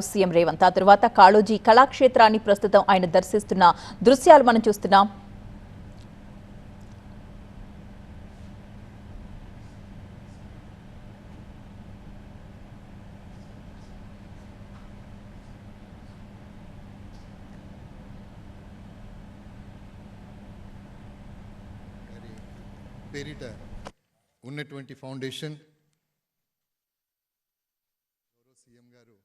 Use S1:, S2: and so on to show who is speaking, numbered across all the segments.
S1: CM Revanth. ఆ తర్వాత కాళోజీ కళాక్షేత్రాన్ని ప్రస్తుతం ఆయన దర్శిస్తున్న దృశ్యాలు మనం చూస్తున్నాం.
S2: పేరిట ఉన్నటువంటి ఫౌండేషన్ సీఎం గారు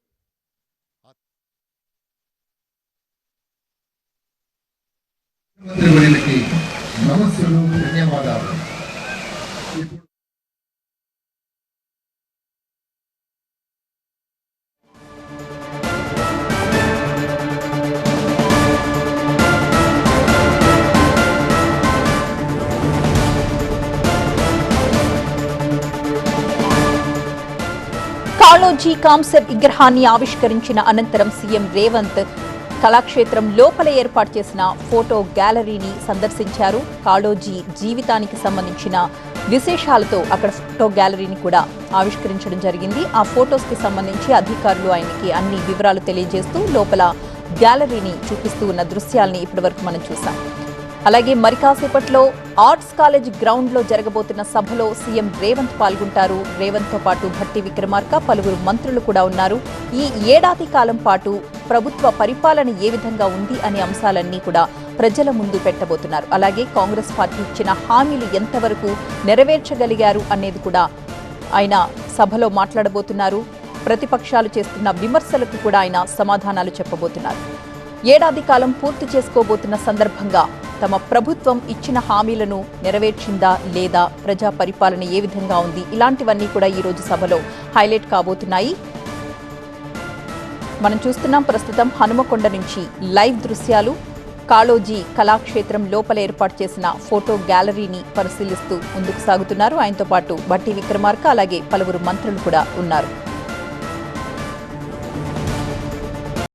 S2: మంత్రివర్యులకి నమస్సులు, ధన్యవాదాలు.
S1: కాళోజీ కాంస్య విగ్రహాన్ని ఆవిష్కరించిన అనంతరం సీఎం రేవంత్ కళాక్షేత్రం లోపల ఏర్పాటు చేసిన ఫోటో గ్యాలరీని సందర్శించారు. కాళోజీ జీవితానికి సంబంధించిన విశేషాలతో అక్కడ ఫోటో గ్యాలరీని కూడా ఆవిష్కరించడం జరిగింది. ఆ ఫోటోస్ కి సంబంధించి అధికారులు ఆయనకి అన్ని వివరాలు తెలియజేస్తూ లోపల గ్యాలరీని చూపిస్తూ ఉన్న దృశ్యాల్ని ఇప్పటివరకు మనం చూసాం. అలాగే మరి కాసేపట్లో ఆర్ట్స్ కాలేజ్ గ్రౌండ్ లో జరగబోతున్న సభలో సీఎం రేవంత్ పాల్గొంటారు. రేవంత్ తో పాటు భట్టి విక్రమార్క, పలువురు మంత్రులు కూడా ఉన్నారు. ఈ ఏడాది కాలం పాటు ప్రభుత్వ పరిపాలన ఏ విధంగా ఉంది అనే అంశాలన్నీ కూడా ప్రజల ముందు పెట్టబోతున్నారు. అలాగే కాంగ్రెస్ పార్టీ ఇచ్చిన హామీలు ఎంతవరకు నెరవేర్చగలిగారు అనేది కూడా ఆయన సభలో మాట్లాడబోతున్నారు. ప్రతిపక్షాలు చేస్తున్న విమర్శలకు కూడా ఆయన సమాధానాలు చెప్పబోతున్నారు. ఏడాది కాలం పూర్తి చేసుకోబోతున్న సందర్భంగా తమ ప్రభుత్వం ఇచ్చిన హామీలను నెరవేర్చిందా లేదా, ప్రజా పరిపాలన ఏ విధంగా ఉంది, ఇలాంటివన్నీ కూడా ఈ రోజు సభలో హైలైట్ కాబోతున్నాయి. మనం చూస్తున్నాం ప్రస్తుతం హనుమకొండ నుంచి లైవ్ దృశ్యాలు. కాళోజీ కళాక్షేత్రం లోపల ఏర్పాటు చేసిన ఫోటో గ్యాలరీని పరిశీలిస్తూ ముందుకు సాగుతున్నారు. ఆయనతో పాటు భట్టి విక్రమార్క, అలాగే పలువురు మంత్రులు కూడా ఉన్నారు.